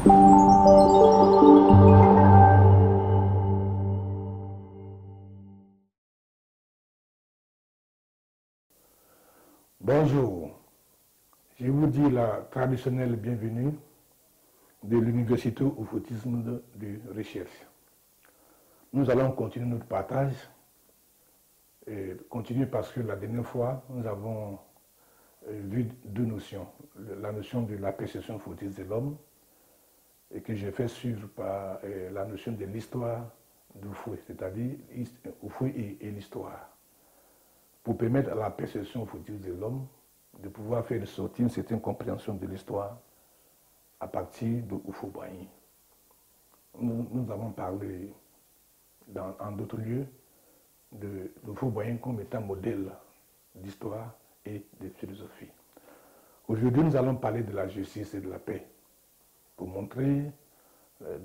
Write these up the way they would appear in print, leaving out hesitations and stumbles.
Bonjour, je vous dis la traditionnelle bienvenue de l'Université au fautisme de recherche. Nous allons continuer notre partage, continuer parce que la dernière fois, nous avons vu deux notions. La notion de la perception fautiste de l'homme, et que j'ai fait suivre par la notion de l'histoire du fouet, c'est-à-dire au fouet et l'histoire, pour permettre à la perception fautiste de l'homme de pouvoir faire sortir une certaine compréhension de l'histoire à partir de Houphouët-Boigny. Nous avons parlé en d'autres lieux de Houphouët-Boigny comme étant modèle d'histoire et de philosophie. Aujourd'hui, nous allons parler de la justice et de la paix pour montrer,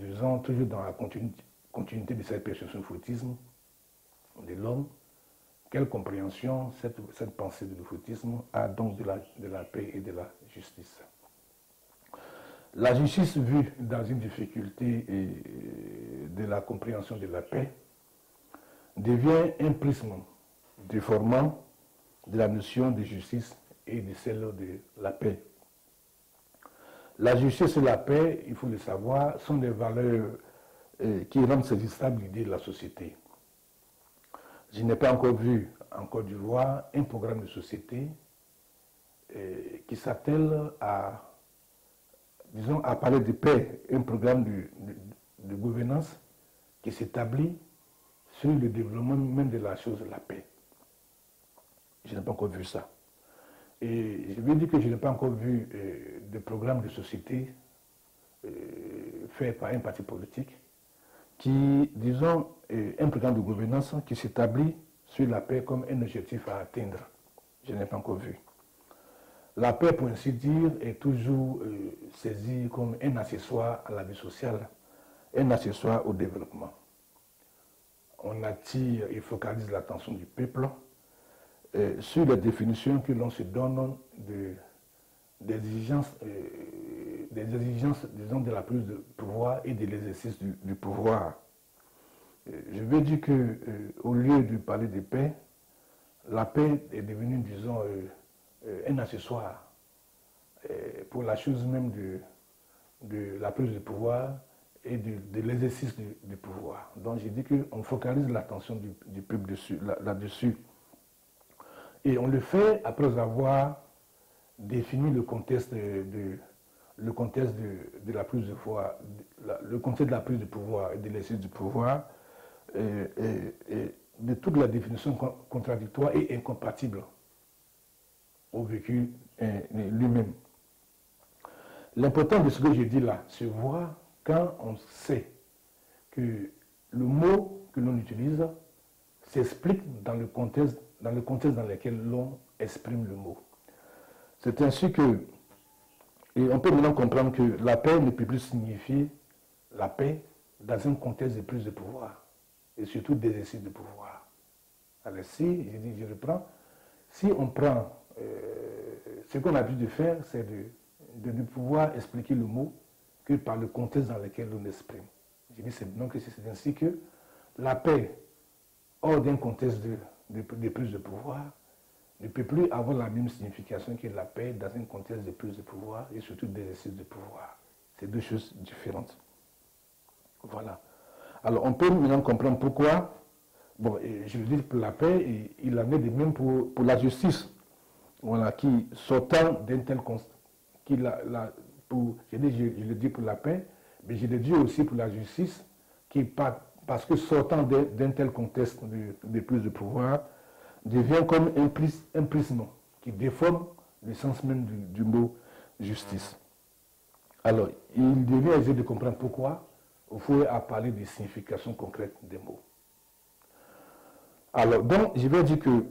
disons, toujours dans la continuité de cette perception fautisme de l'homme, quelle compréhension cette pensée du fautisme a donc de la paix et de la justice. La justice vue dans une difficulté de la compréhension de la paix devient un prisme déformant de la notion de justice et de celle de la paix. La justice et la paix, il faut le savoir, sont des valeurs qui rendent saisissable l'idée de la société. Je n'ai pas encore vu en Côte d'Ivoire un programme de société qui s'attelle à, disons, à parler de paix, un programme de gouvernance qui s'établit sur le développement même de la chose de la paix. Je n'ai pas encore vu ça. Et je veux dire que je n'ai pas encore vu de programme de société fait par un parti politique qui, disons, un programme de gouvernance qui s'établit sur la paix comme un objectif à atteindre. Je n'ai pas encore vu. La paix, pour ainsi dire, est toujours saisie comme un accessoire à la vie sociale, un accessoire au développement. On attire et focalise l'attention du peuple sur les définitions que l'on se donne des exigences, disons, de la prise de pouvoir et de l'exercice du pouvoir. Je veux dire qu'au lieu de parler de paix, la paix est devenue, disons, un accessoire pour la chose même de la prise de pouvoir et de l'exercice du pouvoir. Donc j'ai dit qu'on focalise l'attention du peuple là-dessus. Et on le fait après avoir défini le contexte de la prise de pouvoir, le contexte de la prise de pouvoir et de l'exercice du pouvoir, et de toute la définition contradictoire et incompatible au vécu lui-même. L'important de ce que je dis là, c'est voir quand on sait que le mot que l'on utilise s'explique dans le contexte dans lequel l'on exprime le mot. C'est ainsi que, et on peut maintenant comprendre que la paix ne peut plus signifier la paix dans un contexte de prise de pouvoir, et surtout d'exercice de pouvoir. Alors si, je reprends, si on prend, ce qu'on a dû de faire, c'est de ne pouvoir expliquer le mot que par le contexte dans lequel on exprime. Je dis donc que c'est ainsi que la paix, hors d'un contexte de prise de pouvoir, ne peut plus avoir la même signification que la paix dans un contexte de prise de pouvoir et surtout d'exercice de pouvoir. C'est deux choses différentes. Voilà. Alors on peut maintenant comprendre pourquoi, bon, je veux dire pour la paix, il en est de même pour la justice, voilà, qui sortant d'un tel constat, je le dis pour la paix, mais je le dis aussi pour la justice, parce que sortant d'un tel contexte de prise de pouvoir, devient comme un prisme qui déforme le sens même du mot justice. Alors, il devient aisé de comprendre pourquoi il faut parler des significations concrètes des mots. Alors, donc, je vais dire que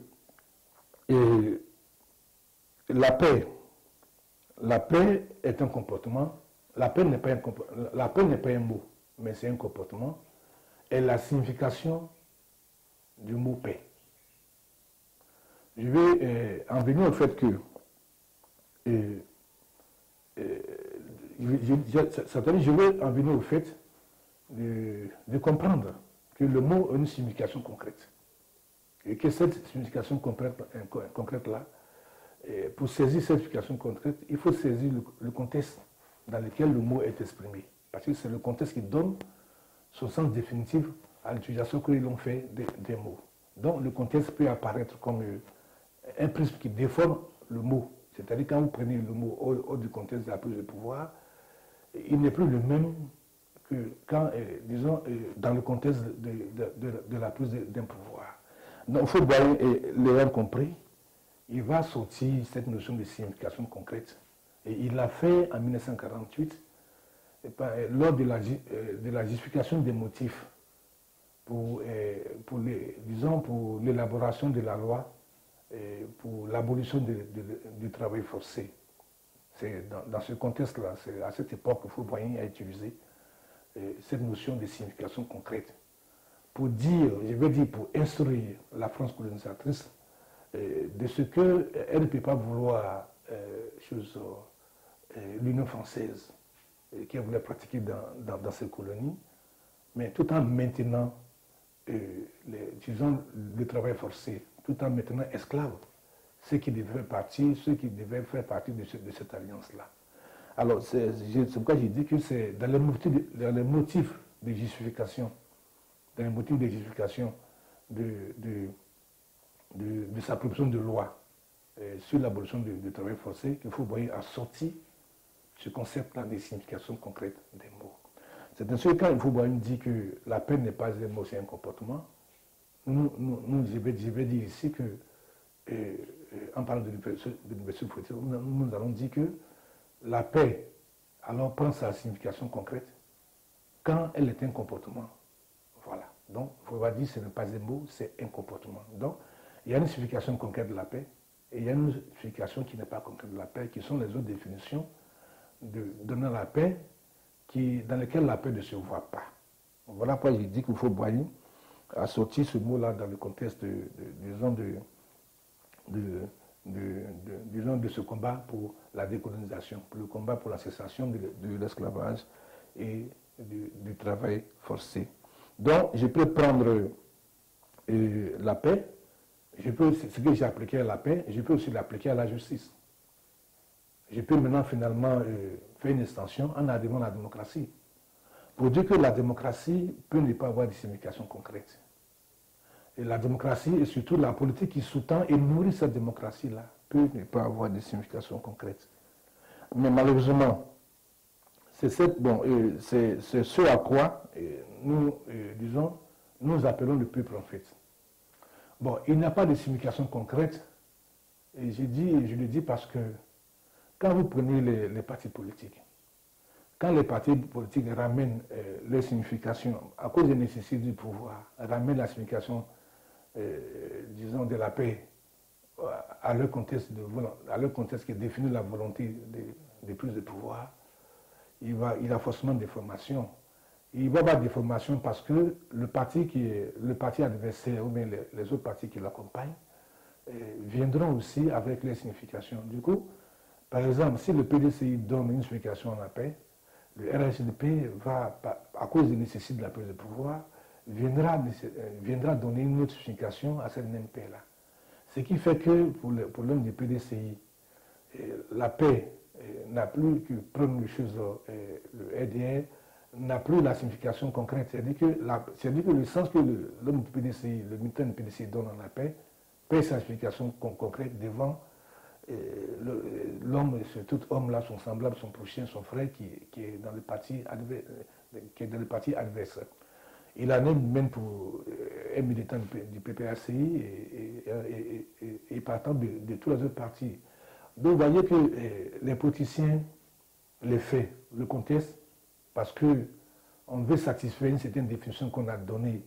la paix est un comportement. La paix n'est pas un mot, mais c'est un comportement. Et la signification du mot paix. Je vais en venir au fait que je veux en venir au fait de comprendre que le mot a une signification concrète. Et que cette signification concrète-là, pour saisir cette signification concrète, il faut saisir le contexte dans lequel le mot est exprimé. Parce que c'est le contexte qui donne son sens définitif à l'utilisation que l'on fait des mots. Donc le contexte peut apparaître comme un prisme qui déforme le mot. C'est-à-dire quand vous prenez le mot hors du contexte de la prise de pouvoir, il n'est plus le même que quand, disons, dans le contexte de la prise d'un pouvoir. Donc il faut voir, l'ayant compris, il va sortir cette notion de signification concrète. Et il l'a fait en 1948, lors de la justification des motifs pour l'élaboration de la loi pour l'abolition du travail forcé. C'est dans ce contexte-là, c'est à cette époque que Fauboyant a utilisé cette notion de signification concrète pour dire, je veux dire, pour instruire la France colonisatrice de ce qu'elle ne peut pas vouloir l'Union française qu'elle voulait pratiquer dans ses colonies, mais tout en maintenant, le travail forcé, tout en maintenant esclaves ceux qui devaient faire partie de cette alliance-là. Alors, c'est pourquoi j'ai dit que c'est dans les motifs de justification, de sa proposition de loi sur l'abolition du travail forcé qu'il faut voir à sortir ce concept-là de signification concrète des mots. C'est ainsi que quand il faut voir dit que la peine n'est pas un mot, c'est un comportement, je vais dire ici que, en parlant de l'université politique, nous allons dire que la paix alors prend sa signification concrète quand elle est un comportement. Voilà. Donc, il faut pas dire que ce n'est pas un mot, c'est un comportement. Donc, il y a une signification concrète de la paix et il y a une signification qui n'est pas concrète de la paix, qui sont les autres définitions de donner la paix dans lesquelles la paix ne se voit pas. Voilà pourquoi j'ai dit qu'il faut Boigny à sortir ce mot-là dans le contexte de ce combat pour la décolonisation, pour le combat pour la cessation de l'esclavage et du travail forcé. Donc, je peux prendre la paix, ce que j'ai appliqué à la paix, je peux aussi l'appliquer à la justice. Je peux maintenant finalement faire une extension en arrivant à la démocratie. Pour dire que la démocratie peut ne pas avoir de signification concrète. Et la démocratie, et surtout la politique qui sous-tend et nourrit cette démocratie-là, peut ne pas avoir de signification concrète. Mais malheureusement, c'est ce à quoi nous appelons le peuple en fait. Bon, il n'y a pas de signification concrète, et je le dis parce que quand vous prenez les partis politiques, quand les partis politiques ramènent leur signification, à cause des nécessités du pouvoir, ramènent la signification, de la paix à leur contexte qui définit la volonté de prise de pouvoir, il a forcément des formations. Il va y avoir des formations parce que le parti adversaire ou bien les autres partis qui l'accompagnent viendront aussi avec les significations. Du coup, par exemple, si le PDCI donne une signification à la paix, le RHDP va, à cause des nécessités de la prise de pouvoir, viendra donner une autre signification à cette même paix-là. Ce qui fait que pour l'homme du PDCI, la paix n'a plus que prendre les choses, le RDR n'a plus la signification concrète. C'est-à-dire que le sens que l'homme du PDCI, le militant du PDCI donne à la paix, paix sa signification concrète devant l'homme, tout homme-là, son semblable, son prochain, son frère qui est dans le parti adverse. Il en est même pour un militant du PPACI et partant de tous les autres partis. Donc vous voyez que les politiciens, les faits, le contexte, parce qu'on veut satisfaire une certaine définition qu'on a donnée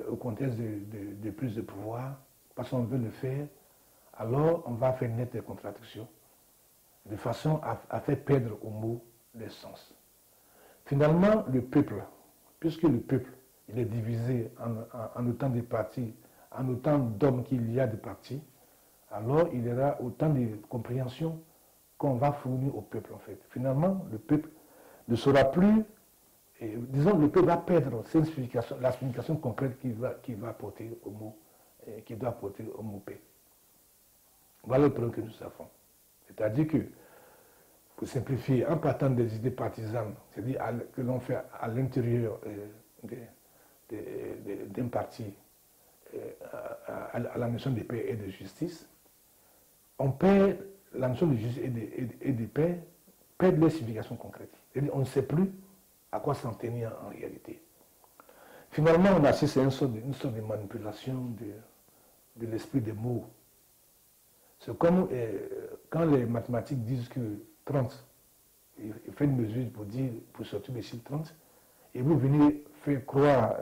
au contexte de prise de pouvoir, parce qu'on veut le faire, alors on va faire naître des contradictions, de façon à faire perdre au mot le sens. Finalement, le peuple, puisque le peuple il est divisé en autant de partis, en autant d'hommes qu'il y a de partis, alors il y aura autant de compréhension qu'on va fournir au peuple, en fait. Finalement, le peuple ne sera plus, disons, le peuple va perdre la signification concrète qu'il va apporter au mot, qu'il doit apporter au mot paix. Voilà le problème que nous avons. C'est-à-dire que, pour simplifier, en partant des idées partisanes, c'est-à-dire que l'on fait à l'intérieur d'un parti à la notion de paix et de justice, on perd la notion de justice et de paix, perd leur signification concrète. C'est-à-dire on ne sait plus à quoi s'en tenir en réalité. Finalement, on assiste à une sorte de manipulation de l'esprit des mots. C'est comme quand les mathématiques disent que 30, il fait une mesure pour sortir le chiffre 30, et vous venez faire croire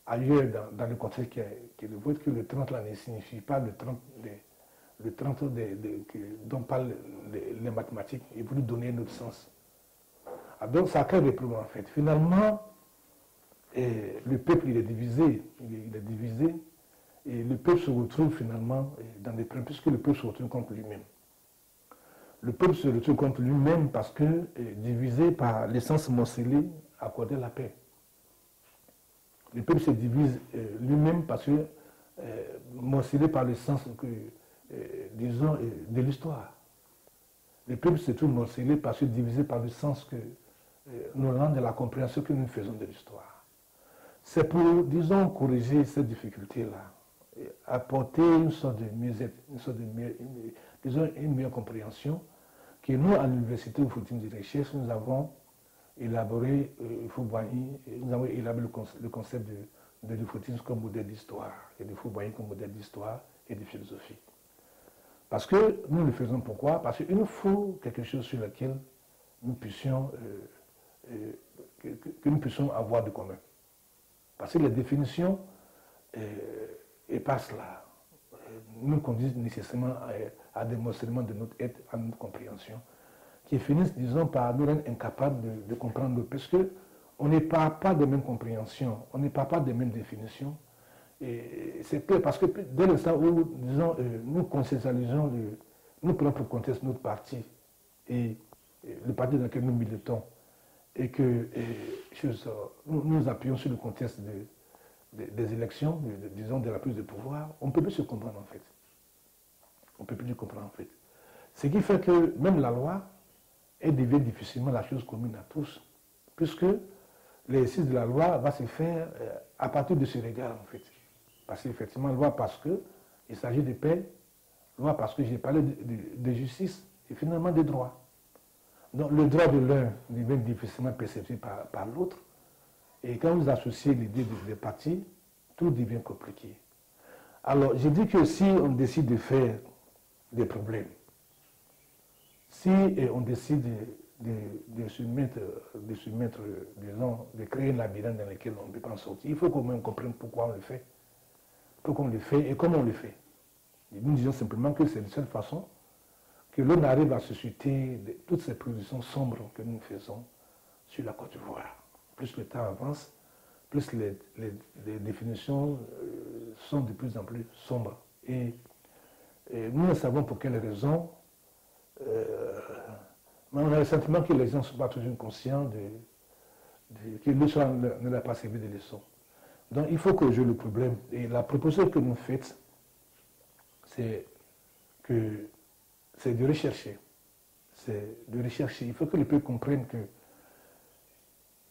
ailleurs dans le contexte qui est le vôtre que le 30 là ne signifie pas le 30 dont parlent les mathématiques, et vous lui donnez un autre sens. Donc ça crée des problèmes en fait. Finalement, le peuple il est divisé, et le peuple se retrouve finalement dans des problèmes, puisque le peuple se retrouve contre lui-même. Le peuple se retrouve contre lui-même parce que divisé par l'essence morcelée accordée la paix. Le peuple se divise lui-même parce que morcelé par l'essence disons, de l'histoire. Le peuple se trouve morcelé parce que divisé par le sens que nous rend de la compréhension que nous faisons de l'histoire. C'est pour, disons, corriger cette difficulté-là, apporter une sorte de mieux-être, une meilleure compréhension, que nous, à l'Université au Footing de Recherche, nous avons élaboré, nous avons élaboré le concept de l'Ufotine comme modèle d'histoire, et de Fouboigny comme modèle d'histoire et de philosophie. Parce que nous le faisons pourquoi? Parce qu'il nous faut quelque chose sur lequel nous puissions, que nous puissions avoir de commun. Parce que les définitions passent là, nous conduisent nécessairement à des morcellement de notre être, à notre compréhension, qui finissent, disons, par nous rendre incapables de comprendre l'autre. Parce qu'on n'est pas des mêmes compréhensions, on n'est pas des mêmes définitions. Et c'est clair, parce que dès l'instant où, disons, nous conceptualisons, nous prenons pour contexte notre parti, et le parti dans lequel nous militons, et que nous appuyons sur le contexte des élections, disons, de la prise de pouvoir, on ne peut plus se comprendre en fait. On ne peut plus se comprendre en fait. Ce qui fait que même la loi, elle devient difficilement la chose commune à tous, puisque l'exercice de la loi va se faire à partir de ce regard en fait. Parce qu'effectivement, loi parce qu'il s'agit de paix, loi parce que j'ai parlé de justice et finalement de droit. Donc le droit de l'un devient difficilement perceptible par l'autre. Et quand vous associez l'idée des partis, tout devient compliqué. Alors, je dis que si on décide de faire des problèmes, si on décide de se mettre, disons, de créer un labyrinthe dans lequel on ne peut pas en sortir, il faut qu'au moins on comprenne pourquoi on le fait. Pourquoi on le fait et comment on le fait. Et nous disons simplement que c'est de cette façon que l'on arrive à susciter toutes ces positions sombres que nous faisons sur la Côte d'Ivoire. Plus le temps avance, plus les définitions sont de plus en plus sombres. Et nous ne savons pour quelles raisons, mais on a le sentiment que les gens ne sont pas toujours conscients que l'histoire ne l'a pas servi de leçon. Donc il faut corriger le problème. Et la proposition que nous faites, c'est de rechercher. C'est de rechercher. Il faut que le peuple comprenne que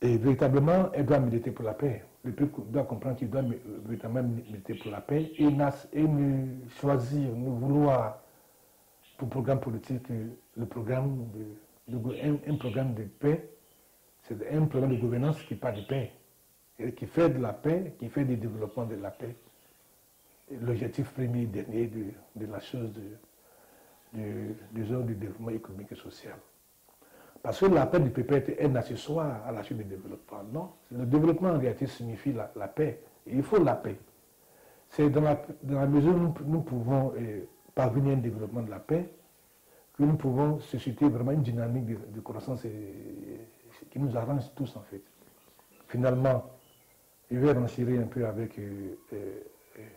et véritablement, elle doit militer pour la paix. Le peuple doit comprendre qu'il doit véritablement militer pour la paix et ne choisir, ne vouloir pour programme politique le programme un programme de paix. C'est un programme de gouvernance qui parle de paix, et qui fait de la paix, qui fait du développement de la paix. L'objectif premier et dernier de la chose du développement économique et social. Parce que la paix ne peut pas être un accessoire à la suite du développement. Non, le développement en réalité signifie la paix. Et il faut la paix. C'est dans la mesure où nous pouvons parvenir à un développement de la paix que nous pouvons susciter vraiment une dynamique de croissance qui nous arrange tous en fait. Finalement, je vais renchérir un peu avec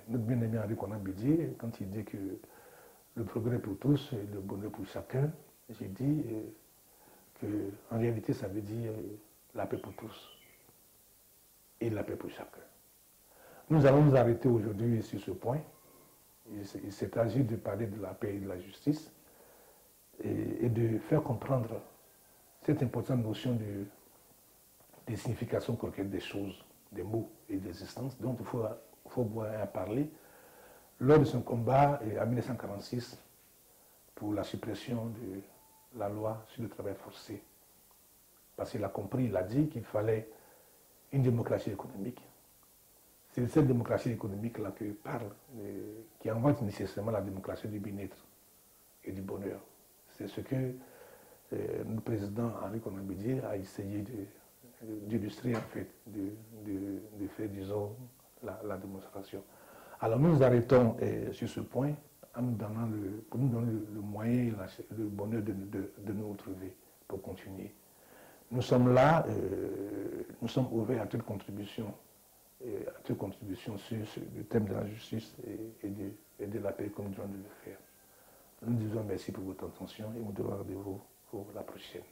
notre bien-aimé Henri Konan Bédié quand il dit que le progrès pour tous et le bonheur pour chacun. j'ai dit qu'en réalité, ça veut dire la paix pour tous et la paix pour chacun. Nous allons nous arrêter aujourd'hui sur ce point. Il s'est agi de parler de la paix et de la justice et de faire comprendre cette importante notion des significations concrètes des choses, des mots et des existences dont il faut pouvoir en parler lors de son combat en 1946 pour la suppression de la loi sur le travail forcé. Parce qu'il a compris, il a dit qu'il fallait une démocratie économique. C'est cette démocratie économique-là que parle, qui invente nécessairement la démocratie du bien-être et du bonheur. C'est ce que le président Henri Konan Bédié a essayé d'illustrer, en fait, de faire, disons, la démonstration. Alors nous nous arrêtons sur ce point en nous donnant pour nous donner le moyen, le bonheur de nous retrouver pour continuer. Nous sommes là, nous sommes ouverts à toute contribution sur le thème de la justice et de la paix comme nous devons le faire. Nous disons merci pour votre attention et nous donnons rendez-vous pour la prochaine.